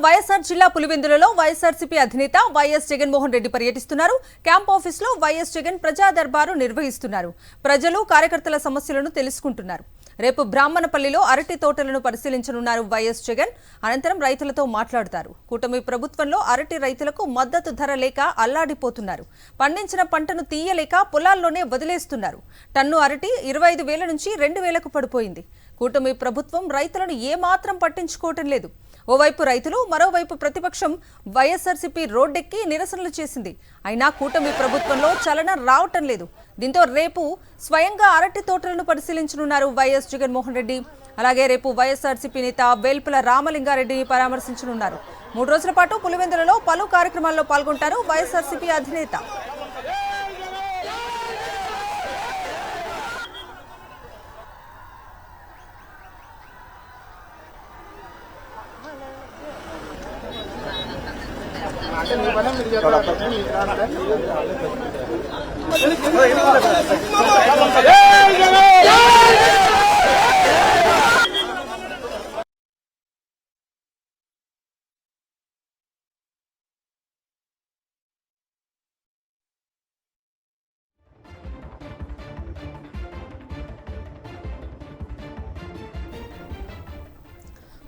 వైఎస్ఆర్ జిల్లా పులివెందులలో వైఎస్ఆర్సీపీ అధినేత వైఎస్ జగన్మోహన్ రెడ్డి పర్యటిస్తున్నారు. క్యాంప్ ఆఫీసులో వైఎస్ జగన్ ప్రజా దర్బారు నిర్వహిస్తున్నారు. ప్రజలు కార్యకర్తల సమస్యలను తెలుసుకుంటున్నారు. రేపు బ్రాహ్మణపల్లిలో అరటి తోటలను పరిశీలించనున్నారు వైఎస్ జగన్. అనంతరం రైతులతో మాట్లాడతారు. కూటమి ప్రభుత్వంలో అరటి రైతులకు మద్దతు ధర లేక అల్లాడిపోతున్నారు. పండించిన పంటను తీయలేక పొలాల్లోనే వదిలేస్తున్నారు. టన్ను అరటి 25,000 నుంచి 2,000కు పడిపోయింది. కూటమి ప్రభుత్వం రైతులను ఏమాత్రం పట్టించుకోవటం లేదు. ఓవైపు రైతులు, మరోవైపు ప్రతిపక్షం వైఎస్ఆర్సీపీ రోడ్డెక్కి నిరసనలు చేసింది. అయినా కూటమి ప్రభుత్వంలో చలనం రావటం లేదు. దీంతో రేపు స్వయంగా అరటి తోటలను పరిశీలించనున్నారు వైఎస్ జగన్మోహన్ రెడ్డి. అలాగే రేపు వైఎస్ఆర్సీపీ నేత వేల్పుల రామలింగారెడ్డిని పరామర్శించనున్నారు. 3 రోజుల పాటు పులివెందులలో పలు కార్యక్రమాల్లో పాల్గొంటారు వైఎస్ఆర్సీపీ అధినేత.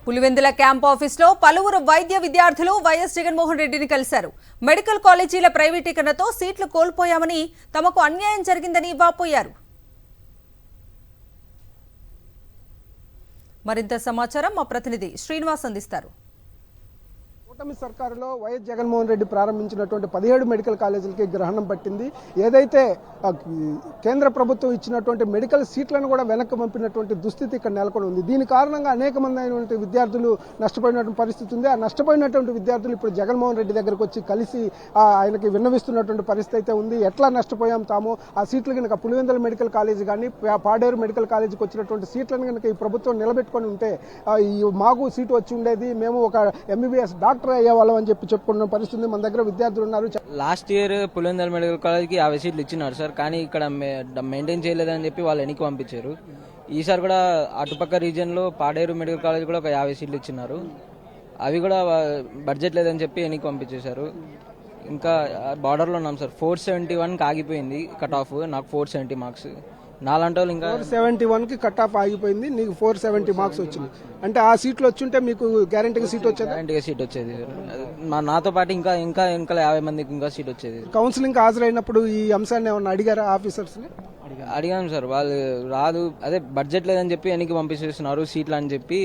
పులివెందుల క్యాంప్ ఆఫీసులో పలువురు వైద్య విద్యార్థులు వైఎస్ జగన్మోహన్ రెడ్డిని కలిశారు. మెడికల్ కాలేజీల ప్రైవేటీకరణతో సీట్లు కోల్పోయామని, తమకు అన్యాయం జరిగిందని వాపోయారు. మరింత సమాచారం మా ప్రతినిధి శ్రీనివాస్ అందిస్తారు. కూటమి సర్కారులో వైఎస్ జగన్మోహన్ రెడ్డి ప్రారంభించినటువంటి 17 మెడికల్ కాలేజీలకి గ్రహణం పట్టింది. ఏదైతే కేంద్ర ప్రభుత్వం ఇచ్చినటువంటి మెడికల్ సీట్లను కూడా వెనక్కి పంపినటువంటి దుస్థితి ఇక్కడ నెలకొని ఉంది. దీని కారణంగా అనేక మంది అయినటువంటి విద్యార్థులు నష్టపోయినటువంటి పరిస్థితి ఉంది. ఆ నష్టపోయినటువంటి విద్యార్థులు ఇప్పుడు జగన్మోహన్ రెడ్డి దగ్గరకు వచ్చి కలిసి ఆయనకి విన్నవిస్తున్నటువంటి పరిస్థితి అయితే ఉంది. ఎట్లా నష్టపోయాం తాము, ఆ సీట్లు కనుక పులివెందుల మెడికల్ కాలేజీ కానీ పాడేరు మెడికల్ కాలేజీకి వచ్చినటువంటి సీట్లను కనుక ఈ ప్రభుత్వం నిలబెట్టుకొని ఉంటే మాకు సీటు వచ్చి ఉండేది, మేము ఒక MBBS డాక్టర్ అయ్యేవాళ్ళం అని చెప్పుకున్న పరిస్థితి. మన దగ్గర విద్యార్థులు ఉన్నారు. లాస్ట్ ఇయర్ పులివెందుల మెడికల్ కాలేజ్కి 50 సీట్లు ఇచ్చినారు సార్, కానీ ఇక్కడ మెయింటైన్ చేయలేదని చెప్పి వాళ్ళు వెనక్కి పంపించారు. ఈసారి కూడా అటుపక్క రీజియన్లో పాడేరు మెడికల్ కాలేజ్ కూడా ఒక 50 సీట్లు ఇచ్చినారు. అవి కూడా బడ్జెట్ లేదని చెప్పి వెనక్కి పంపించేశారు. ఇంకా బార్డర్లో ఉన్నాం సార్. 471కి ఆగిపోయింది కట్ ఆఫ్. నాకు 470 మార్క్స్. నాలంటి వాళ్ళు ఇంకా 471కి కట్ ఆఫ్ ఆగిపోయింది. నీకు 470 మార్క్స్ వచ్చింది అంటే ఆ సీట్లు వచ్చుంటే మీకు గ్యారంటీగా సీట్ వచ్చేది. గ్యారంటీగా సీట్ వచ్చేది. నాతో పాటు ఇంకా 50 మందికి ఇంకా సీట్ వచ్చేది. కౌన్సిలింగ్ హాజరైనప్పుడు ఈ అంశాన్ని ఏమన్నా అడిగారా ఆఫీసర్స్ ని? అడిగాను సార్. వాళ్ళు రాదు, అదే బడ్జెట్ లేదని చెప్పి వెనక్కి పంపించేస్తున్నారు సీట్లు అని చెప్పి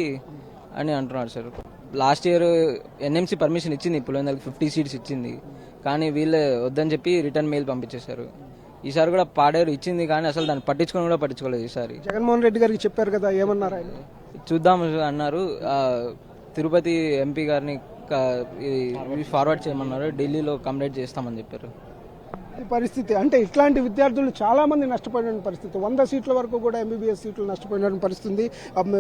అని అంటున్నారు sir. Last year NMC permission ఇచ్చింది, పులివెందులకి 50 సీట్స్ ఇచ్చింది, కానీ వీళ్ళే వద్దని చెప్పి రిటర్న్ మెయిల్ పంపించేశారు. ఈసారి కూడా పాడేరు ఇచ్చింది, కానీ అసలు దాన్ని పట్టించుకోలేదు. ఈసారి జగన్మోహన్ రెడ్డి గారికి చెప్పారు కదా, ఏమన్నారు ఆయన? చూద్దాం అన్నారు. తిరుపతి MP గారిని ఫార్వర్డ్ చేయమన్నారు. ఢిల్లీలో కంప్లైంట్ చేస్తామని చెప్పారు. ఈ పరిస్థితి అంటే ఇట్లాంటి విద్యార్థులు చాలా మంది నష్టపోయిన పరిస్థితి. 100 సీట్ల వరకు కూడా MBBS సీట్లు నష్టపోయిన పరిస్థితి.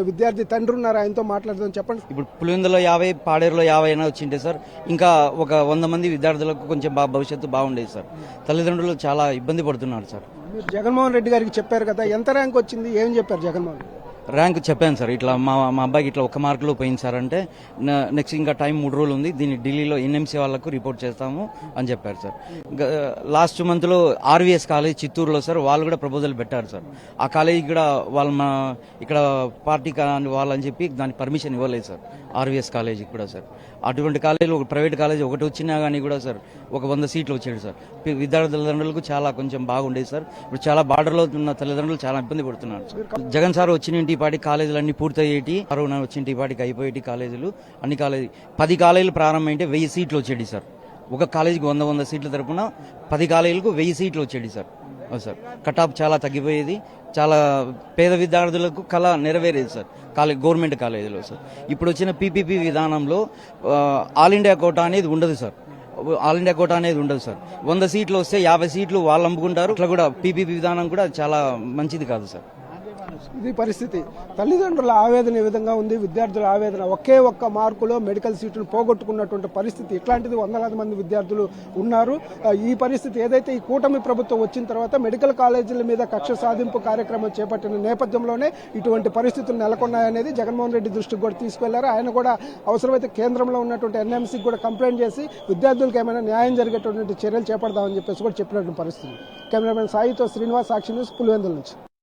విద్యార్థి తండ్రి ఉన్నారు, ఆయనతో మాట్లాడదాం. చెప్పండి. ఇప్పుడు పులివెందులో 50, పాడేరులో 50 అయినా వచ్చింటే సార్, ఇంకా ఒక 100 మంది విద్యార్థులకు కొంచెం భవిష్యత్తు బాగుండేది సార్. తల్లిదండ్రులు చాలా ఇబ్బంది పడుతున్నారు సార్. మీరు జగన్మోహన్ రెడ్డి గారికి చెప్పారు కదా, ఎంత ర్యాంక్ వచ్చింది, ఏం చెప్పారు జగన్మోహన్ రెడ్డి? ర్యాంక్ చెప్పాను సార్, ఇట్లా మా అబ్బాయికి ఇట్లా 1 మార్కులో పోయింది సార్ అంటే, నెక్స్ట్ ఇంకా టైం 3 రోజులు ఉంది, దీన్ని ఢిల్లీలో NMC వాళ్ళకు రిపోర్ట్ చేస్తాము అని చెప్పారు సార్. లాస్ట్ మంత్లో RVS కాలేజ్ చిత్తూరులో సార్, వాళ్ళు కూడా ప్రపోజల్ పెట్టారు సార్. ఆ కాలేజీ కూడా వాళ్ళు ఇక్కడ పార్టీ వాళ్ళని చెప్పి దానికి పర్మిషన్ ఇవ్వలేదు సార్. RVS కాలేజీకి కూడా సార్. అటువంటి కాలేజీలో ఒక ప్రైవేట్ కాలేజీ ఒకటి వచ్చినా కానీ కూడా సార్ ఒక 100 సీట్లు వచ్చాడు సార్. విద్యార్థి తల్లిదండ్రులకు చాలా కొంచెం బాగుండేది సార్. ఇప్పుడు చాలా బార్డర్లో ఉన్న తల్లిదండ్రులు చాలా ఇబ్బంది పడుతున్నారు సార్. జగన్ సార్ వచ్చిన పాటి కాలేజీలన్నీ పూర్తయ్యేటి, వచ్చిన పాటికి అయిపోయేటి కాలేజీలు అన్ని కాలేజీ 10 కాలేజీలు ప్రారంభమైతే 1000 సీట్లు వచ్చేది సార్. ఒక కాలేజీకి 100 సీట్ల తరపున 10 కాలేజీలకు 1000 సీట్లు వచ్చేది సార్. సార్ కట్ ఆఫ్ చాలా తగ్గిపోయేది. చాలా పేద విద్యార్థులకు కళ నెరవేరేది సార్ గవర్నమెంట్ కాలేజీలో సార్. ఇప్పుడు వచ్చిన PPP విధానంలో ఆల్ ఇండియా కోటా అనేది ఉండదు సార్. ఆల్ ఇండియా కోటా అనేది ఉండదు సార్. 100 సీట్లు వస్తే 50 సీట్లు వాళ్ళు అమ్ముకుంటారు. ఇట్లా కూడా PPP విధానం కూడా చాలా మంచిది కాదు సార్. ఇది పరిస్థితి. తల్లిదండ్రుల ఆవేదన ఈ విధంగా ఉంది, విద్యార్థుల ఆవేదన. ఒకే ఒక్క మార్కులో మెడికల్ సీటును పోగొట్టుకున్నటువంటి పరిస్థితి. ఇట్లాంటిది వందలాది మంది విద్యార్థులు ఉన్నారు. ఈ పరిస్థితి ఏదైతే ఈ కూటమి ప్రభుత్వం వచ్చిన తర్వాత మెడికల్ కాలేజీల మీద కక్ష సాధింపు కార్యక్రమం చేపట్టిన నేపథ్యంలోనే ఇటువంటి పరిస్థితులు నెలకొన్నాయనేది జగన్మోహన్ రెడ్డి దృష్టికి కూడా తీసుకెళ్లారు. ఆయన కూడా అవసరమైతే కేంద్రంలో ఉన్నటువంటి ఎన్ఎంసీకి కూడా కంప్లైంట్ చేసి విద్యార్థులకు ఏమైనా న్యాయం జరిగేటువంటి చర్యలు చేపడదామని చెప్పేసి కూడా చెప్పినటువంటి పరిస్థితి. కెమెరామెన్ సాయితో శ్రీనివాస్, సాక్షి న్యూస్, పులివెందుల నుంచి.